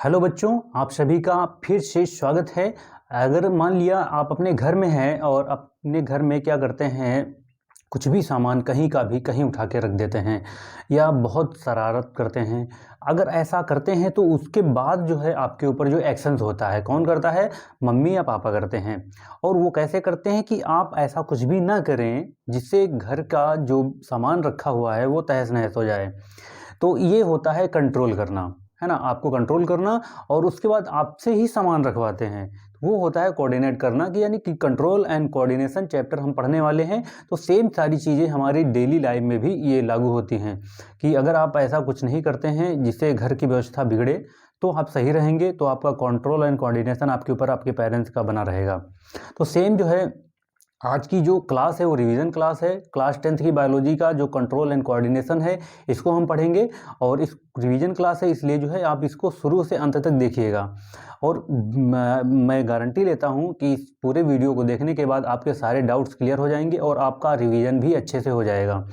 Hello बच्चों, आप सभी का फिर से स्वागत है। अगर मान लिया आप अपने घर में हैं और अपने घर में क्या करते हैं, कुछ भी सामान कहीं का भी कहीं उठा के रख देते हैं या बहुत शरारत करते हैं। अगर ऐसा करते हैं तो उसके बाद जो है आपके ऊपर जो एक्शंस होता है, कौन करता है? मम्मी या पापा करते हैं। और वो कैसे करते हैं कि आप ऐसा कुछ भी ना करें जिससे घर का जो सामान रखा हुआ है वो तहस नहस हो जाए। तो ये होता है कंट्रोल करना, है ना? आपको कंट्रोल करना और उसके बाद आपसे ही सामान रखवाते हैं। वो होता है कोऑर्डिनेट करना, कि यानी कि कंट्रोल एंड कोऑर्डिनेशन चैप्टर हम पढ़ने वाले हैं। तो सेम सारी चीज़ें हमारी डेली लाइफ में भी ये लागू होती हैं कि अगर आप ऐसा कुछ नहीं करते हैं जिससे घर की व्यवस्था बिगड़े तो आप सही रहेंगे। तो आपका कंट्रोल एंड कोऑर्डिनेशन आपके ऊपर आपके पेरेंट्स का बना रहेगा। तो सेम जो है आज की जो क्लास है वो रिवीजन क्लास है। क्लास 10th की बायोलॉजी का जो कंट्रोल एंड कोऑर्डिनेशन है इसको हम पढ़ेंगे और इस रिवीजन क्लास है, इसलिए जो है आप इसको शुरू से अंत तक देखिएगा। और मैं गारंटी लेता हूँ कि इस पूरे वीडियो को देखने के बाद आपके सारे डाउट्स क्लियर हो जाएंगे और आपका रिवीजन भी अच्छे से हो जाएगा।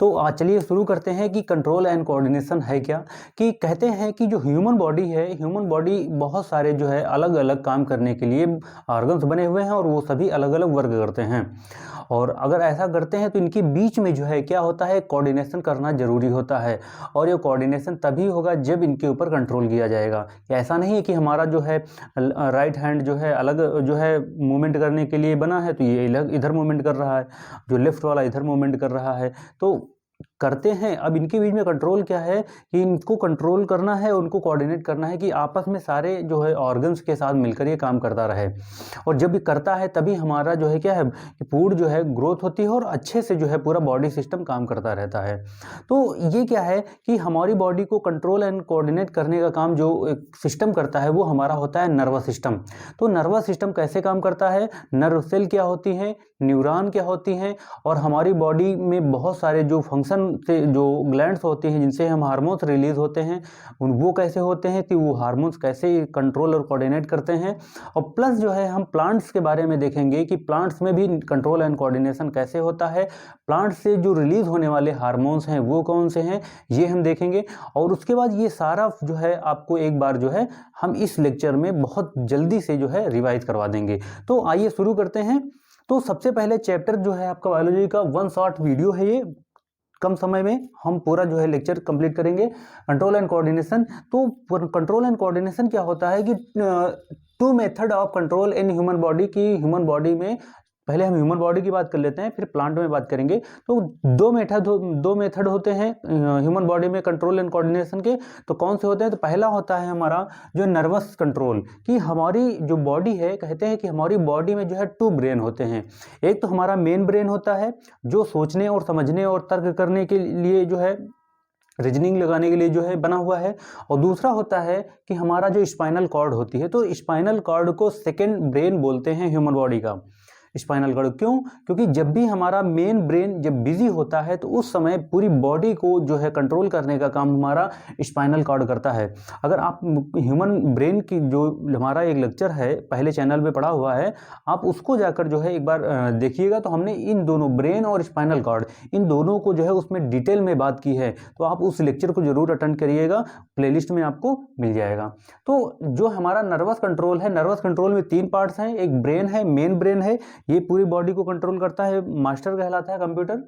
तो आज चलिए शुरू करते हैं कि कंट्रोल एंड कोऑर्डिनेशन है क्या। कि कहते हैं कि जो ह्यूमन बॉडी है, ह्यूमन बॉडी बहुत सारे जो है अलग अलग काम करने के लिए ऑर्गन्स बने हुए हैं और वो सभी अलग अलग वर्क करते हैं। और अगर ऐसा करते हैं तो इनके बीच में जो है क्या होता है, कोऑर्डिनेशन करना जरूरी होता है। और ये कोऑर्डिनेशन तभी होगा जब इनके ऊपर कंट्रोल किया जाएगा। ऐसा नहीं है कि हमारा जो है राइट हैंड जो है अलग जो है मूवमेंट करने के लिए बना है तो ये इधर मूवमेंट कर रहा है, जो लेफ्ट वाला इधर मूवमेंट कर रहा है। तो करते हैं। अब इनके बीच में कंट्रोल क्या है कि इनको कंट्रोल करना है, उनको कोऑर्डिनेट करना है कि आपस में सारे जो है ऑर्गन्स के साथ मिलकर ये काम करता रहे। और जब ये करता है तभी हमारा जो है क्या है कि पूर्ण जो है ग्रोथ होती है और अच्छे से जो है पूरा बॉडी सिस्टम काम करता रहता है। तो ये क्या है कि हमारी बॉडी को कंट्रोल एंड कोऑर्डिनेट करने का काम जो एक सिस्टम करता है वो हमारा होता है नर्वस सिस्टम। तो नर्वस सिस्टम कैसे काम करता है, नर्व सेल क्या होती हैं, न्यूरॉन क्या होती हैं, और हमारी बॉडी में बहुत सारे जो फंक्शन से जो ग्लैंड्स होते हैं जिनसे हम हार्मोन्स रिलीज होते हैं वो कैसे होते हैं, कि वो हार्मोन्स कैसे कंट्रोल और कोऑर्डिनेट करते हैं। और प्लस जो है हम प्लांट्स के बारे में देखेंगे कि प्लांट्स में भी कंट्रोल एंड कोऑर्डिनेशन कैसे होता है। प्लांट्स से जो रिलीज होने वाले हार्मोन्स हैं वो कौन से हैं ये हम देखेंगे। और उसके बाद ये सारा जो है आपको एक बार जो है हम इस लेक्चर में बहुत जल्दी से जो है रिवाइज करवा देंगे। तो आइए शुरू करते हैं। तो सबसे पहले चैप्टर जो है आपका बायोलॉजी का 1 शॉर्ट वीडियो है, ये कम समय में हम पूरा जो है लेक्चर कंप्लीट करेंगे। Control and coordination. तो कंट्रोल एंड कोऑर्डिनेशन क्या होता है कि two method of control in human body, की ह्यूमन बॉडी में पहले हम ह्यूमन बॉडी की बात कर लेते हैं फिर प्लांट में बात करेंगे। तो दो मेथड होते हैं ह्यूमन बॉडी में कंट्रोल एंड कोऑर्डिनेशन के। तो कौन से होते हैं? तो पहला होता है हमारा जो नर्वस कंट्रोल, कि हमारी जो बॉडी है, कहते हैं कि हमारी बॉडी में जो है 2 ब्रेन होते हैं। एक तो हमारा मेन ब्रेन होता है जो सोचने और समझने और तर्क करने के लिए जो है रीजनिंग लगाने के लिए जो है बना हुआ है। और दूसरा होता है कि हमारा जो स्पाइनल कॉर्ड होती है, तो स्पाइनल कॉर्ड को सेकेंड ब्रेन बोलते हैं ह्यूमन बॉडी का। स्पाइनल कॉर्ड क्यों? क्योंकि जब भी हमारा मेन ब्रेन जब बिजी होता है तो उस समय पूरी बॉडी को जो है कंट्रोल करने का काम हमारा स्पाइनल कॉर्ड करता है। अगर आप ह्यूमन ब्रेन की जो हमारा एक लेक्चर है पहले चैनल पे पढ़ा हुआ है, आप उसको जाकर जो है एक बार देखिएगा। तो हमने इन दोनों ब्रेन और स्पाइनल कॉर्ड इन दोनों को जो है उसमें डिटेल में बात की है। तो आप उस लेक्चर को जरूर अटेंड करिएगा, प्लेलिस्ट में आपको मिल जाएगा। तो जो हमारा नर्वस कंट्रोल है, नर्वस कंट्रोल में 3 पार्ट्स हैं। एक ब्रेन है, मेन ब्रेन है, ये पूरी बॉडी को कंट्रोल करता है, मास्टर कहलाता है कंप्यूटर।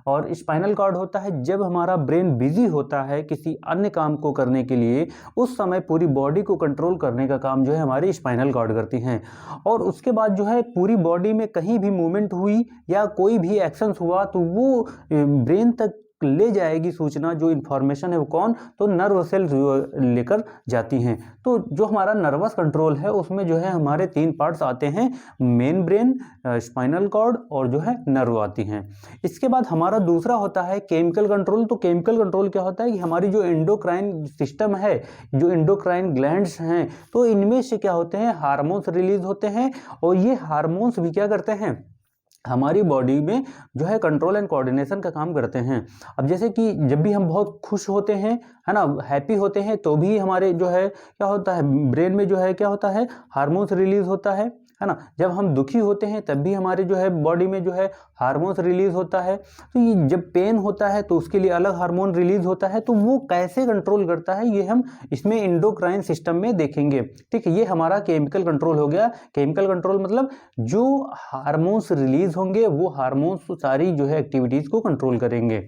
और स्पाइनल कॉर्ड होता है जब हमारा ब्रेन बिजी होता है किसी अन्य काम को करने के लिए, उस समय पूरी बॉडी को कंट्रोल करने का काम जो है हमारी स्पाइनल कॉर्ड करती हैं। और उसके बाद जो है पूरी बॉडी में कहीं भी मूवमेंट हुई या कोई भी एक्शंस हुआ तो वो ब्रेन तक ले जाएगी सूचना, जो इन्फॉर्मेशन है वो कौन? तो नर्व सेल लेकर जाती हैं। तो जो हमारा नर्वस कंट्रोल है उसमें जो है हमारे 3 पार्ट्स आते हैं, मेन ब्रेन, स्पाइनल कॉर्ड और जो है नर्व आती हैं। इसके बाद हमारा दूसरा होता है केमिकल कंट्रोल। तो केमिकल कंट्रोल क्या होता है कि हमारी जो एंडोक्राइन सिस्टम है, जो एंडोक्राइन ग्लैंड्स हैं, तो इनमें से क्या होते हैं, हार्मोन्स रिलीज होते हैं। और ये हार्मोन्स भी क्या करते हैं, हमारी बॉडी में जो है कंट्रोल एंड कोऑर्डिनेशन का काम करते हैं। अब जैसे कि जब भी हम बहुत खुश होते हैं, है ना, हैप्पी होते हैं, तो भी हमारे जो है क्या होता है, ब्रेन में जो है क्या होता है, हार्मोन्स रिलीज होता है। है ना। जब हम दुखी होते हैं तब भी हमारे जो है बॉडी में जो है हार्मोन्स रिलीज होता है। तो ये जब पेन होता है तो उसके लिए अलग हार्मोन रिलीज होता है। तो वो कैसे कंट्रोल करता है ये हम इसमें एंडोक्राइन सिस्टम में देखेंगे। ठीक है, ये हमारा केमिकल कंट्रोल हो गया। केमिकल कंट्रोल मतलब जो हार्मोन्स रिलीज होंगे वो हार्मोन्स सारी जो है एक्टिविटीज को कंट्रोल करेंगे।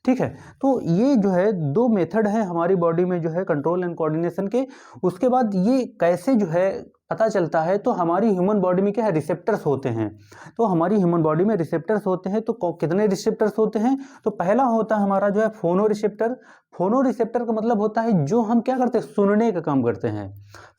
ठीक है, तो ये जो है दो मेथड है हमारी बॉडी में जो है कंट्रोल एंड कोऑर्डिनेशन के। उसके बाद ये कैसे जो है पता चलता है, तो हमारी ह्यूमन बॉडी में क्या है, रिसेप्टर्स होते हैं। तो हमारी ह्यूमन बॉडी में रिसेप्टर्स होते हैं। तो कितने रिसेप्टर्स होते हैं, तो पहला होता है हमारा जो है फोनो रिसेप्टर। फोनो रिसेप्टर का मतलब होता है जो हम क्या करते हैं, सुनने का काम करते हैं।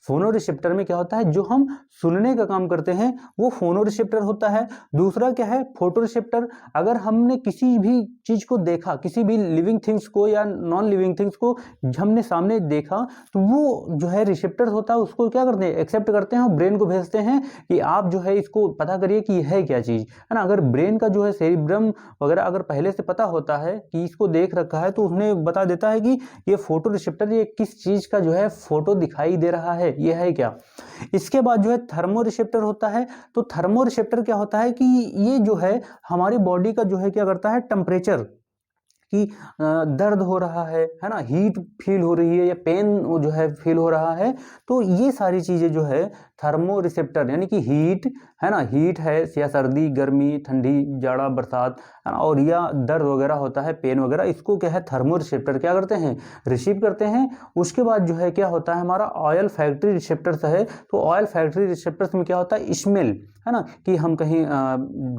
फोनो रिसेप्टर में क्या होता है, जो हम सुनने का काम करते हैं वो फोनो रिसेप्टर होता है। दूसरा क्या है, फोटो रिसेप्टर। अगर हमने किसी भी चीज को देखा, किसी भी लिविंग थिंग्स को या नॉन लिविंग थिंग्स को हमने सामने देखा, तो वो जो है रिसेप्टर होता है, उसको क्या करते हैं, एक्सेप्ट करते हैं और ब्रेन को भेजते हैं कि आप जो है इसको पता करिए कि है क्या चीज, है ना। अगर ब्रेन का जो है सेरिब्रम वगैरह अगर पहले से पता होता है कि इसको देख रखा है, तो उसने बता देता है कि ये फोटो रिसेप्टर, ये किस चीज का जो है फोटो दिखाई दे रहा है, ये है क्या। इसके बाद जो है थर्मो रिसेप्टर होता है। तो थर्मो रिसेप्टर क्या होता है कि ये जो है हमारी बॉडी का जो है क्या करता है, टेम्परेचर कि दर्द हो रहा है ना, हीट फील हो रही है या पेन जो है फील हो रहा है। तो ये सारी चीजें जो है थर्मो रिसेप्टर, यानी कि हीट है ना, हीट है या सर्दी गर्मी ठंडी जाड़ा बरसात है ना, और या दर्द वगैरह होता है, पेन वगैरह, इसको क्या है थर्मो रिसेप्टर क्या करते हैं, रिसीव करते हैं। उसके बाद जो है क्या होता है, हमारा ऑयल फैक्ट्री रिसेप्टर्स है। तो ऑयल फैक्ट्री रिसेप्टर्स में क्या होता है, स्मेल, है ना, कि हम कहीं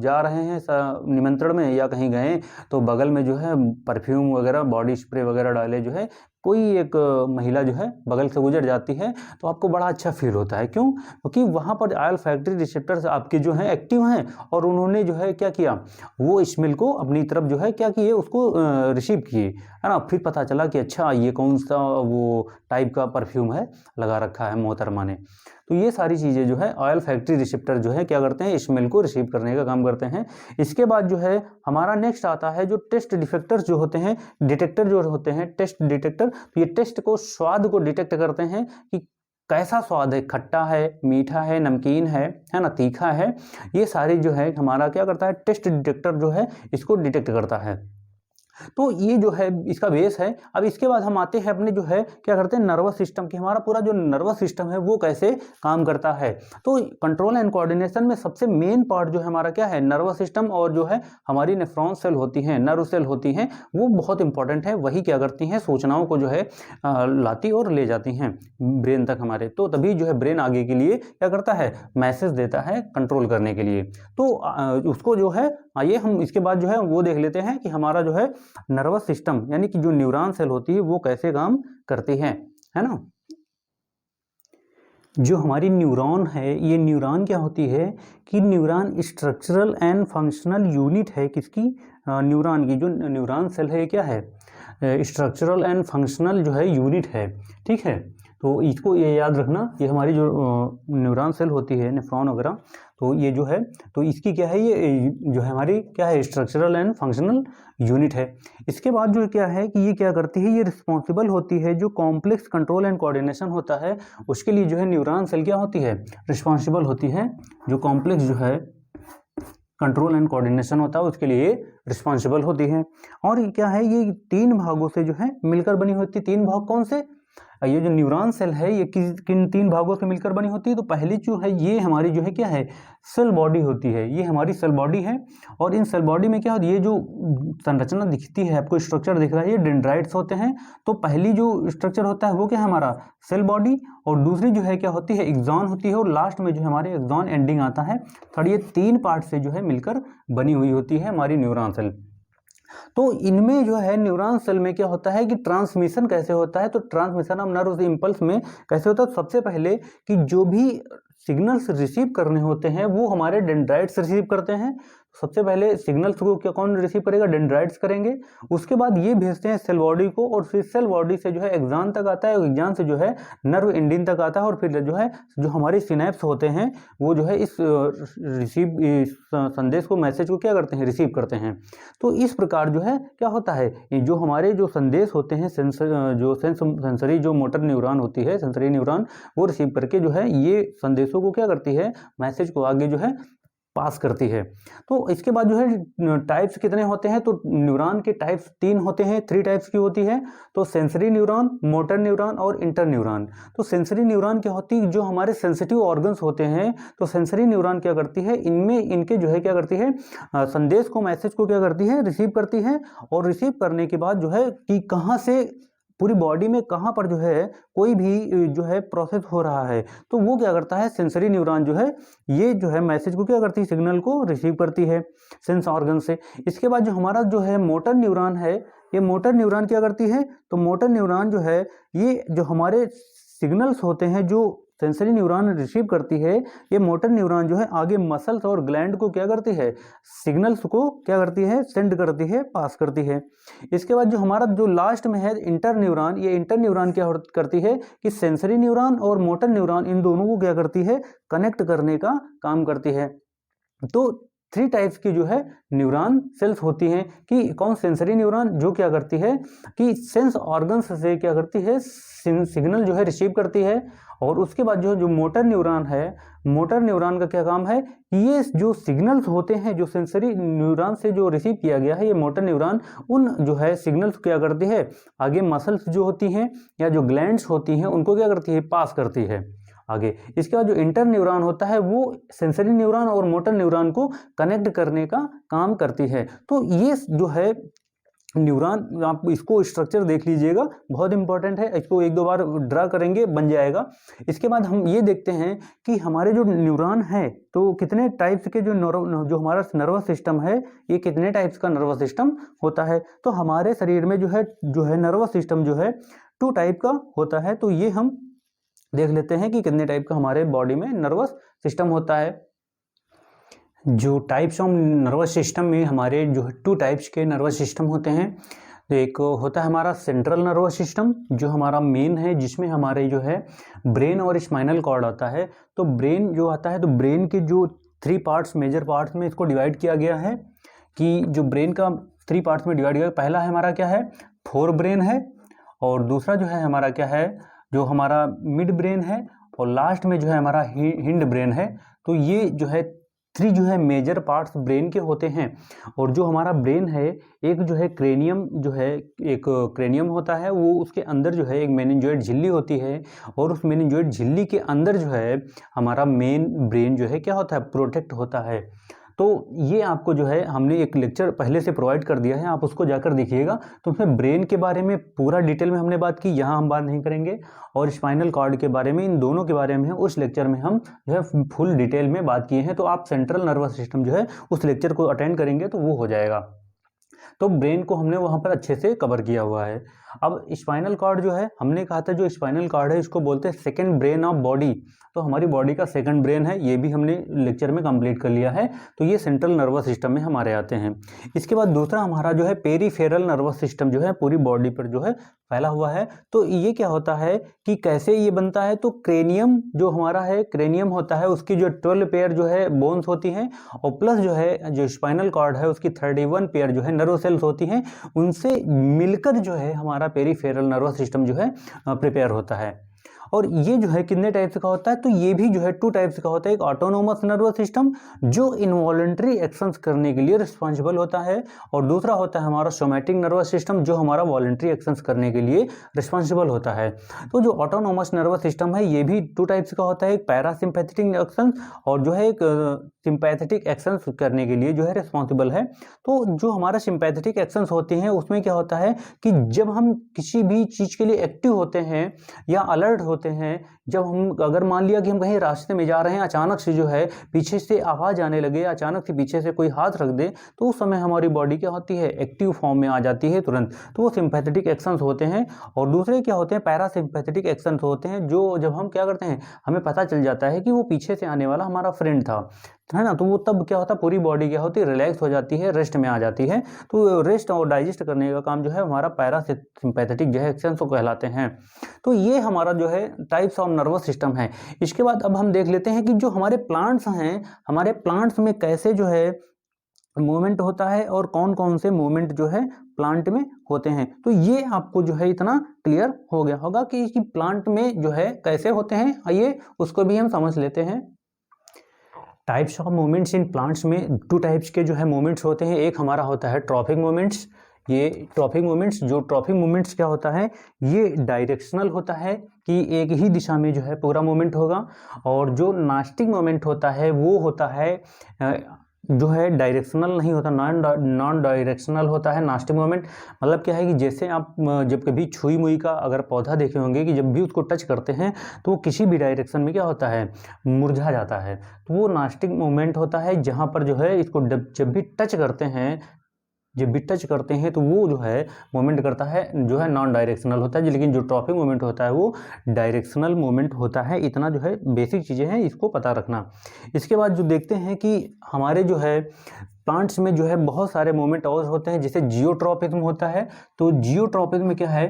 जा रहे हैं निमंत्रण में या कहीं गए, तो बगल में जो है परफ्यूम वगैरह बॉडी स्प्रे वगैरह डाले जो है कोई एक महिला जो है बगल से गुजर जाती है, तो आपको बड़ा अच्छा फील होता है। क्यों, क्योंकि वहाँ पर ऑयल फैक्ट्री रिसेप्टर्स आपके जो हैं एक्टिव हैं, और उन्होंने जो है क्या किया, वो स्मेल को अपनी तरफ जो है क्या किए, उसको रिसीव किए, है ना। फिर पता चला कि अच्छा ये कौन सा वो टाइप का परफ्यूम है लगा रखा है मोहतरमा ने। तो ये सारी चीज़ें जो है ऑयल फैक्ट्री रिसेप्टर जो है क्या करते हैं, स्मेल को रिसीव करने का काम करते हैं। इसके बाद जो है हमारा नेक्स्ट आता है जो टेस्ट डिटेक्टर्स जो होते हैं, डिटेक्टर जो होते हैं टेस्ट डिटेक्टर। तो ये टेस्ट को, स्वाद को डिटेक्ट करते हैं कि कैसा स्वाद है, खट्टा है, मीठा है, नमकीन है ना, तीखा है। ये सारी जो है हमारा क्या करता है, टेस्ट डिटेक्टर जो है इसको डिटेक्ट करता है। तो ये जो है इसका बेस है। अब इसके बाद हम आते हैं अपने जो है क्या करते हैं, नर्वस सिस्टम की। हमारा पूरा जो नर्वस सिस्टम है वो कैसे काम करता है। तो कंट्रोल एंड कोऑर्डिनेशन में सबसे मेन पार्ट जो है हमारा क्या है, नर्वस सिस्टम, और जो है हमारी नेफ्रॉन सेल होती हैं, नर्व सेल होती हैं, वो बहुत इंपॉर्टेंट है। वही क्या करती हैं, सूचनाओं को जो है लाती और ले जाती हैं ब्रेन तक हमारे। तो तभी जो है ब्रेन आगे के लिए क्या करता है, मैसेज देता है कंट्रोल करने के लिए। तो उसको जो है, आइए हम इसके बाद जो है वो देख लेते हैं कि हमारा जो है नर्वस सिस्टम यानी कि जो न्यूरॉन सेल होती है वो कैसे काम करती है ना। जो हमारी न्यूरॉन है, ये न्यूरॉन क्या होती है कि neuron structural and functional unit है किसकी, न्यूरॉन की। जो न्यूरॉन सेल है ये क्या है, स्ट्रक्चरल एंड फंक्शनल जो है यूनिट है। ठीक है, तो इसको ये याद रखना, ये हमारी जो न्यूरॉन सेल होती है, नेफ्रॉन वगैरह, तो ये जो है, तो इसकी क्या है, ये जो है हमारी क्या है, स्ट्रक्चरल एंड फंक्शनल यूनिट है। इसके बाद जो क्या है कि ये क्या करती है, ये रिस्पॉन्सिबल होती है, जो कॉम्प्लेक्स कंट्रोल एंड कोऑर्डिनेशन होता है उसके लिए जो है न्यूरॉन सेल क्या होती है, रिस्पॉन्सिबल होती है। जो कॉम्प्लेक्स जो है कंट्रोल एंड कोऑर्डिनेशन होता है उसके लिए रिस्पॉन्सिबल होती है। और ये क्या है, ये 3 भागों से जो है मिलकर बनी होती है। 3 भाग कौन से, ये जो न्यूरॉन सेल है ये किन 3 भागों से मिलकर बनी होती है। तो पहली जो है ये हमारी जो है क्या है, सेल बॉडी होती है, ये हमारी सेल बॉडी है। और इन सेल बॉडी में क्या होती है, ये जो संरचना दिखती है आपको, स्ट्रक्चर दिख रहा है, ये डेंड्राइट्स होते हैं। तो पहली जो स्ट्रक्चर होता है वो क्या है, हमारा सेल बॉडी, और दूसरी जो है क्या होती है, एक्सॉन होती है, और लास्ट में जो है हमारे एक्सॉन एंडिंग आता है। थर्ड, ये 3 पार्ट से जो है मिलकर बनी हुई होती है हमारी न्यूरॉन सेल। तो इनमें जो है न्यूरॉन सेल में क्या होता है कि ट्रांसमिशन कैसे होता है, तो ट्रांसमिशन ऑफ नर्व इंपल्स में कैसे होता है, सबसे पहले कि जो भी सिग्नल्स रिसीव करने होते हैं वो हमारे डेंड्राइट्स रिसीव करते हैं। सबसे पहले सिग्नल्स को क्या कौन रिसीव करेगा, डेंड्राइट्स करेंगे, उसके बाद ये भेजते हैं सेल बॉडी को, और फिर सेल बॉडी से जो है एक्सॉन तक आता है, एक्सॉन से जो है नर्व एंडिन तक आता है, और फिर जो है जो हमारे सिनेप्स होते हैं वो जो है इस संदेश को, मैसेज को क्या करते हैं, रिसीव करते हैं। तो इस प्रकार जो है क्या होता है, जो हमारे जो संदेश होते हैं सेंसरी जो मोटर न्यूरॉन होती है, सेंसरी न्यूरॉन, वो रिसीव करके जो है ये संदेशों को क्या करती है, मैसेज को आगे जो है पास करती है। तो इसके बाद जो है टाइप्स कितने होते हैं, तो न्यूरॉन के टाइप्स 3 होते हैं, 3 टाइप्स की होती है। तो सेंसरी न्यूरॉन, मोटर न्यूरॉन और इंटर न्यूरॉन। तो सेंसरी न्यूरॉन क्या होती है, जो हमारे सेंसिटिव ऑर्गन्स होते हैं, तो सेंसरी न्यूरॉन क्या करती है, इनमें इनके जो है क्या करती है, संदेश को, मैसेज को क्या करती है, रिसीव करती है, और रिसीव करने के बाद जो है कि कहाँ से पूरी बॉडी में कहाँ पर जो है कोई भी जो है प्रोसेस हो रहा है, तो वो क्या करता है, सेंसरी न्यूरॉन जो है ये जो है मैसेज को क्या करती है, सिग्नल को रिसीव करती है सेंस ऑर्गन से। इसके बाद जो हमारा जो है मोटर न्यूरॉन है, ये मोटर न्यूरॉन क्या करती है, तो मोटर न्यूरॉन जो है ये जो हमारे सिग्नल्स होते हैं जो सेंसरी न्यूरॉन रिसीव करती है, ये मोटर न्यूरॉन जो है आगे मसल्स और ग्लैंड को क्या करती है, सिग्नल्स को क्या करती है, सेंड करती है, पास करती है। इसके बाद जो हमारा जो लास्ट में है इंटर न्यूरॉन, ये इंटर न्यूरॉन क्या करती है कि सेंसरी न्यूरॉन और मोटर न्यूरॉन इन दोनों को क्या करती है, कनेक्ट करने का काम करती है। तो 3 टाइप्स की जो है न्यूरॉन सेल्स होती हैं कि कौन, सेंसरी न्यूरॉन जो क्या करती है कि सेंस ऑर्गन्स से क्या करती है, सिग्नल जो है रिसीव करती है, और उसके बाद जो मोटर न्यूरॉन है, मोटर न्यूरॉन का क्या काम है कि ये जो सिग्नल्स होते हैं जो सेंसरी न्यूरॉन से जो रिसीव किया गया है, ये मोटर न्यूरॉन उन जो है सिग्नल्स क्या करती है, आगे मसल्स जो होती हैं या जो ग्लैंड्स होती हैं उनको क्या करती है, पास करती है आगे। इसके बाद जो इंटर न्यूरॉन होता है वो सेंसरी न्यूरॉन और मोटर न्यूरॉन को कनेक्ट करने का काम करती है। तो ये जो है न्यूरॉन, आप इसको स्ट्रक्चर देख लीजिएगा, बहुत इंपॉर्टेंट है, इसको 1-2 बार ड्रा करेंगे बन जाएगा। इसके बाद हम ये देखते हैं कि हमारे जो न्यूरॉन है तो कितने टाइप्स के जो हमारा नर्वस सिस्टम है, ये कितने टाइप्स का नर्वस सिस्टम होता है। तो हमारे शरीर में जो है नर्वस सिस्टम जो है 2 टाइप का होता है। तो ये हम देख लेते हैं कि कितने टाइप का हमारे बॉडी में नर्वस सिस्टम होता है। जो टाइप्स ऑफ नर्वस सिस्टम में हमारे जो 2 टाइप्स के नर्वस सिस्टम होते हैं। तो एक होता है हमारा सेंट्रल नर्वस सिस्टम जो हमारा मेन है, जिसमें हमारे जो है ब्रेन और स्पाइनल कॉर्ड आता है। तो ब्रेन जो आता है, तो ब्रेन के जो 3 पार्ट्स, मेजर पार्ट्स में इसको डिवाइड किया गया है कि जो ब्रेन का 3 पार्ट्स में डिवाइड किया। पहला है हमारा क्या है, फोर ब्रेन है, और दूसरा जो है हमारा क्या है, जो हमारा मिड ब्रेन है, और लास्ट में जो है हमारा हिंड ब्रेन है। तो ये जो है 3 जो है मेजर पार्ट्स ब्रेन के होते हैं। और जो हमारा ब्रेन है, एक जो है क्रेनियम, जो है एक क्रेनियम होता है, वो उसके अंदर जो है एक मेनिंजोइड झिल्ली होती है, और उस मेनिंजोइड झिल्ली के अंदर जो है हमारा मेन ब्रेन जो है क्या होता है, प्रोटेक्ट होता है। तो ये आपको जो है हमने एक लेक्चर पहले से प्रोवाइड कर दिया है, आप उसको जाकर देखिएगा। तो उसमें ब्रेन के बारे में पूरा डिटेल में हमने बात की, यहाँ हम बात नहीं करेंगे, और स्पाइनल कॉर्ड के बारे में, इन दोनों के बारे में उस लेक्चर में हम जो है फुल डिटेल में बात किए हैं। तो आप सेंट्रल नर्वस सिस्टम जो है उस लेक्चर को अटेंड करेंगे तो वो हो जाएगा। तो ब्रेन को हमने वहाँ पर अच्छे से कवर किया हुआ है। अब स्पाइनल कॉर्ड जो है, हमने कहा था जो स्पाइनल कॉर्ड है इसको बोलते हैं सेकंड ब्रेन ऑफ बॉडी। तो हमारी बॉडी का सेकंड ब्रेन है, ये भी हमने लेक्चर में कंप्लीट कर लिया है। तो ये सेंट्रल नर्वस सिस्टम में हमारे आते हैं। इसके बाद दूसरा हमारा जो है पेरीफेरल नर्वस सिस्टम जो है पूरी बॉडी पर जो है फैला हुआ है। तो ये क्या होता है कि कैसे ये बनता है, तो क्रेनियम जो हमारा है, क्रेनियम होता है, उसकी जो 12 पेयर जो है बोन्स होती हैं, और प्लस जो है जो स्पाइनल कॉर्ड है उसकी 31 पेयर जो है नर्व सेल्स होती हैं, उनसे मिलकर जो है हमारा पेरीफेरल नर्वस सिस्टम जो है प्रिपेयर होता है। और ये जो है कितने टाइप्स का होता है, तो ये भी जो है 2 टाइप्स का होता है। एक ऑटोनोमस नर्वस सिस्टम जो इनवॉलंटरी एक्शंस करने के लिए रिस्पॉन्सिबल होता है, और दूसरा होता है हमारा सोमैटिक नर्वस सिस्टम जो हमारा वॉलंटरी एक्शंस करने के लिए रिस्पॉन्सिबल होता है। तो जो ऑटोनोमस नर्वस सिस्टम है ये भी 2 टाइप्स का होता है, एक पैरासिम्पैथेटिक एक्शन और जो है एक सिंपैथेटिक एक्शंस करने के लिए जो है रिस्पॉन्सिबल है। तो जो हमारा सिंपैथेटिक एक्शंस होते हैं उसमें क्या होता है कि जब हम किसी भी चीज़ के लिए एक्टिव होते हैं या अलर्ट होते हैं जब हम, अगर मान लिया कि हम कहीं रास्ते में जा रहे हैं, अचानक से जो है पीछे से आवाज़ आने लगे, अचानक से पीछे से कोई हाथ रख दे, तो उस समय हमारी बॉडी क्या होती है, एक्टिव फॉर्म में आ जाती है तुरंत। तो वो सिंपैथेटिक एक्शंस होते हैं। और दूसरे क्या होते हैं, पैरासिम्पैथेटिक एक्शंस होते हैं, जो जब हम क्या करते हैं, हमें पता चल जाता है कि वो पीछे से आने वाला हमारा फ्रेंड था, है ना, तो वो तब क्या होता है, पूरी बॉडी क्या होती है, रिलैक्स हो जाती है, रेस्ट में आ जाती है। तो रेस्ट और डाइजेस्ट करने का काम जो है हमारा पैरासिम्पैथेटिक जो है एक्शंस को कहलाते हैं। तो ये हमारा जो है टाइप्स ऑफ नर्वस सिस्टम है। इसके बाद अब हम देख लेते हैं कि जो हमारे प्लांट्स हैं, हमारे प्लांट्स में कैसे जो है मूवमेंट होता है और कौन कौन से मूवमेंट जो है प्लांट में होते हैं। तो ये आपको जो है इतना क्लियर हो गया होगा कि प्लांट में जो है कैसे होते हैं। आइए उसको भी हम समझ लेते हैं। Types of movements in plants में 2 टाइप्स के जो है मूवमेंट्स होते हैं। एक हमारा होता है ट्रॉपिक मूवमेंट्स। ये ट्रॉपिक मूवमेंट्स क्या होता है, ये डायरेक्शनल होता है कि एक ही दिशा में जो है पूरा मूवमेंट होगा। और जो नास्टिक मूवमेंट होता है वो होता है जो है डायरेक्शनल नहीं होता, नॉन डायरेक्शनल होता है नास्टिक मूवमेंट। मतलब क्या है कि जैसे आप जब कभी छुई मुई का अगर पौधा देखे होंगे कि जब भी उसको टच करते हैं तो वो किसी भी डायरेक्शन में क्या होता है, मुरझा जाता है। तो वो नास्टिक मूवमेंट होता है, जहाँ पर जो है इसको जब भी टच करते हैं तो वो जो है मूवमेंट करता है, जो है नॉन डायरेक्शनल होता है। लेकिन जो ट्रॉपिक मूवमेंट होता है वो डायरेक्शनल मूवमेंट होता है। इतना जो है बेसिक चीज़ें हैं, इसको पता रखना। इसके बाद जो देखते हैं कि हमारे जो है प्लांट्स में जो है बहुत सारे मूवमेंट और होते हैं, जैसे जियोट्रॉपिज्म होता है। तो जियोट्रॉपिज्म में क्या है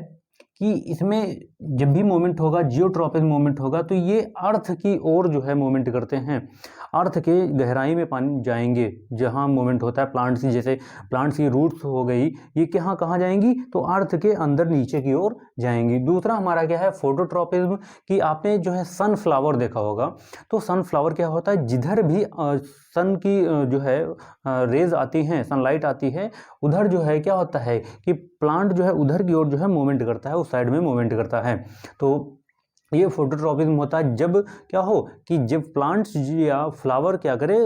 कि इसमें जब भी मूवमेंट होगा, जियोट्रॉपिक मूवमेंट होगा, तो ये अर्थ की ओर जो है मूवमेंट करते हैं। अर्थ के गहराई में पानी जाएंगे जहाँ मूवमेंट होता है प्लांट्स की। जैसे प्लांट्स की रूट्स हो गई, ये कहाँ जाएंगी, तो अर्थ के अंदर नीचे की ओर जाएंगी। दूसरा हमारा क्या है, फोटोट्रॉपिज्म, कि आपने जो है सनफ्लावर देखा होगा। तो सनफ्लावर क्या होता है, जिधर भी सन की जो है रेज आती हैं, सनलाइट आती है, उधर जो है क्या होता है कि प्लांट जो है उधर की ओर जो है मूवमेंट करता है, उस साइड में मूवमेंट करता है। तो ये फोटोट्रॉपिज्म होता है जब क्या हो कि जब प्लांट्स या फ्लावर क्या करे,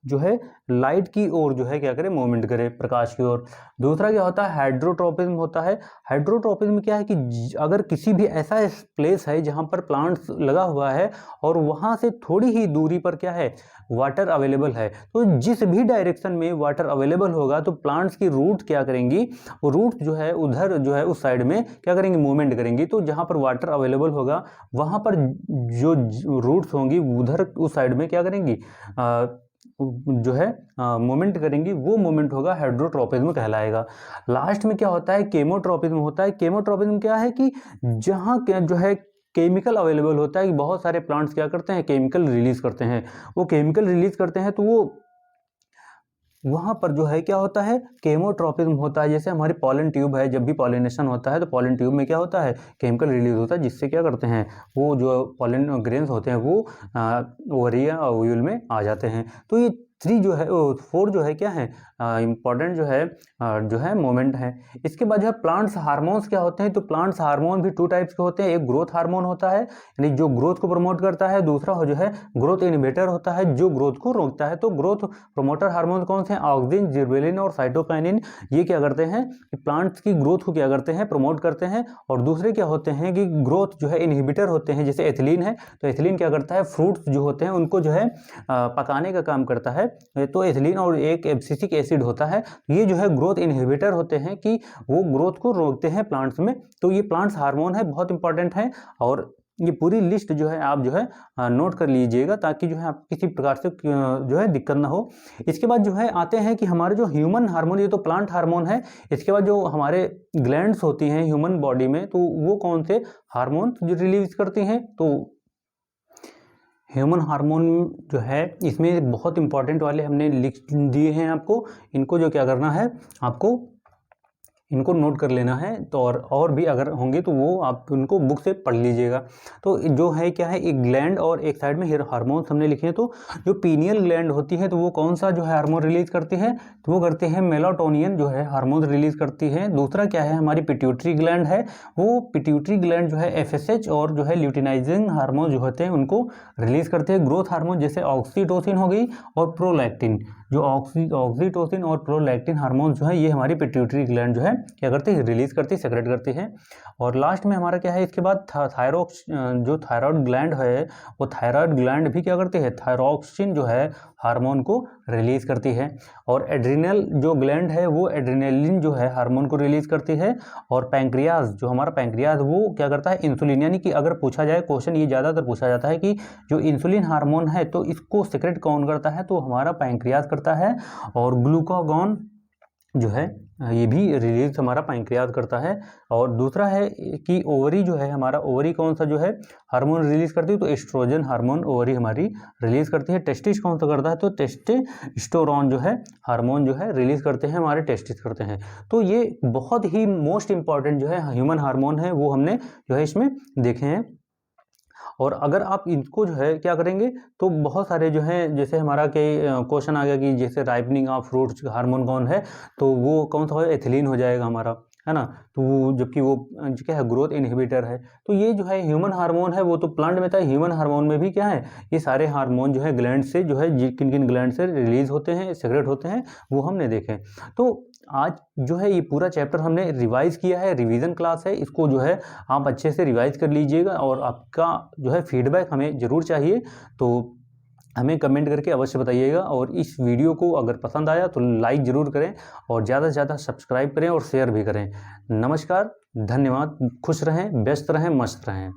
जो है लाइट की ओर जो है क्या करे, मूवमेंट करे, प्रकाश की ओर। दूसरा क्या होता है, हाइड्रोट्रोपिज्म होता है। हाइड्रोट्रोपिज्म क्या है कि अगर किसी भी ऐसा प्लेस है जहाँ पर प्लांट्स लगा हुआ है और वहाँ से थोड़ी ही दूरी पर क्या है, वाटर अवेलेबल है, तो जिस भी डायरेक्शन में वाटर अवेलेबल होगा तो प्लांट्स की रूट क्या करेंगी, वो रूट जो है उधर जो है उस साइड में क्या करेंगी, मूवमेंट करेंगी। तो जहाँ पर वाटर अवेलेबल होगा वहाँ पर जो रूट्स होंगी उधर उस साइड में क्या करेंगी, जो है मूवमेंट करेंगी। वो मूवमेंट होगा हाइड्रोट्रोपिज्म कहलाएगा। लास्ट में क्या होता है, केमोट्रोपिज्म होता है। केमोट्रोपिज्म क्या है कि जहाँ जो है केमिकल अवेलेबल होता है, कि बहुत सारे प्लांट्स क्या करते हैं, केमिकल रिलीज करते हैं। वो केमिकल रिलीज करते हैं तो वो वहाँ पर जो है क्या होता है, केमोट्रोपिज्म होता है। जैसे हमारी पॉलन ट्यूब है, जब भी पॉलिनेशन होता है तो पॉलन ट्यूब में क्या होता है, केमिकल रिलीज होता है, जिससे क्या करते हैं, वो जो पॉलन ग्रेन्स होते हैं वो ओवरी या ओव्यूल में आ जाते हैं। तो ये 4 जो है क्या है, इम्पॉर्टेंट जो है मोमेंट है। इसके बाद जो है प्लांट्स हार्मोन्स क्या होते हैं, तो प्लांट्स हार्मोन भी 2 टाइप्स के होते हैं। एक ग्रोथ हार्मोन होता है, यानी जो ग्रोथ को प्रमोट करता है। दूसरा जो है ग्रोथ इनहिबिटर होता है, जो ग्रोथ को रोकता है। तो ग्रोथ प्रमोटर हार्मोन कौन से हैं, ऑक्सिन, जिबरेलिन और साइटोकाइनिन। ये क्या करते हैं कि प्लांट्स की ग्रोथ को क्या करते हैं, प्रमोट करते हैं। और दूसरे क्या होते हैं कि ग्रोथ जो है इनहिबिटर होते हैं, जैसे एथिलीन है। तो एथिलीन क्या करता है, फ्रूट्स जो होते हैं उनको जो है पकाने का काम करता है। तो एथिलीन और एक एब्सिसिक एसिड होता है, ये जो है ग्रोथ इनहिबिटर होते हैं, कि वो ग्रोथ को रोकते हैं प्लांट्स में। तो ये प्लांट्स हार्मोन है, बहुत इंपॉर्टेंट है। और ये पूरी लिस्ट जो है आप जो है नोट कर लीजिएगा, ताकि जो है आप किसी प्रकार से जो है दिक्कत ना हो। इसके बाद जो है आते हैं कि हमारे जो ह्यूमन हार्मोन, ये तो प्लांट हार्मोन है। इसके बाद जो हमारे ग्लैंड्स होती हैं ह्यूमन बॉडी में, तो वो कौन से हार्मोन जो रिलीज करती हैं, तो ह्यूमन हार्मोन जो है इसमें बहुत इंपॉर्टेंट वाले हमने लिख दिए हैं आपको। इनको जो क्या करना है, आपको इनको नोट कर लेना है। तो और भी अगर होंगे तो वो आप उनको बुक से पढ़ लीजिएगा। तो जो है क्या है, एक ग्लैंड और एक साइड में हार्मोन्स हमने लिखे हैं। तो जो पीनियल ग्लैंड होती है, तो वो कौन सा जो है हार्मोन रिलीज करती है, तो वो करते हैं मेलाटोनिन जो है हार्मोन रिलीज करती है। दूसरा क्या है, हमारी पिट्यूटरी ग्लैंड है। वो पिट्यूटरी ग्लैंड जो है FSH और जो है ल्यूटिनाइजिंग हार्मोन जो होते हैं उनको रिलीज करते हैं। ग्रोथ हार्मोन जैसे ऑक्सीटोसिन हो गई और प्रोलैक्टिन, जो ऑक्सीटोसिन और प्रोलैक्टिन हार्मोन जो है ये हमारी पिट्यूटरी ग्लैंड जो है क्या करती है, रिलीज़ करती है, सेक्रेट करती है। और लास्ट में हमारा क्या है, इसके बाद जो थायराइड ग्लैंड है, वो थायराइड ग्लैंड भी क्या करती है, थायरॉक्सिन जो है हार्मोन को रिलीज़ करती है। और एड्रिनल जो ग्लैंड है वो एड्रिनलिन जो है हार्मोन को रिलीज़ करती है। और पैंक्रियाज, जो हमारा पैंक्रियाज, वो क्या करता है, इंसुलिन, यानी कि अगर पूछा जाए क्वेश्चन, ये ज़्यादातर पूछा जाता है कि जो इंसुलिन हार्मोन है तो इसको सेक्रेट कौन करता है, तो हमारा पैंक्रियाज करता है। और ग्लूकागॉन जो है ये भी रिलीज हमारा पैंक्रियाज करता है। और दूसरा है कि ओवरी जो है हमारा, ओवरी कौन सा जो है हार्मोन रिलीज करती है, तो एस्ट्रोजन हार्मोन ओवरी हमारी रिलीज करती है। टेस्टिस कौन सा करता है, तो टेस्टोस्टेरोन जो है हार्मोन जो है रिलीज करते हैं हमारे टेस्टिस करते हैं। तो ये बहुत ही मोस्ट इंपॉर्टेंट जो है ह्यूमन हार्मोन है वो हमने जो है इसमें देखे हैं। और अगर आप इनको जो है क्या करेंगे, तो बहुत सारे जो हैं, जैसे हमारा क्वेश्चन आ गया कि जैसे राइपनिंग ऑफ फ्रूट्स हार्मोन कौन है, तो वो कौन सा हो, एथिलीन हो जाएगा हमारा, है ना। तो वो जबकि वो क्या है, ग्रोथ इनहिबिटर है। तो ये जो है ह्यूमन हार्मोन है वो तो प्लांट में था, ह्यूमन हार्मोन में भी क्या है, ये सारे हार्मोन जो है ग्लैंड से जो है किन किन ग्लैंड से रिलीज होते हैं, सेक्रेट होते हैं, वो हमने देखे। तो आज जो है ये पूरा चैप्टर हमने रिवाइज किया है, रिवीजन क्लास है, इसको जो है आप अच्छे से रिवाइज कर लीजिएगा। और आपका जो है फीडबैक हमें ज़रूर चाहिए, तो हमें कमेंट करके अवश्य बताइएगा। और इस वीडियो को अगर पसंद आया तो लाइक ज़रूर करें, और ज़्यादा से ज़्यादा सब्सक्राइब करें और शेयर भी करें। नमस्कार, धन्यवाद, खुश रहें, व्यस्त रहें, मस्त रहें।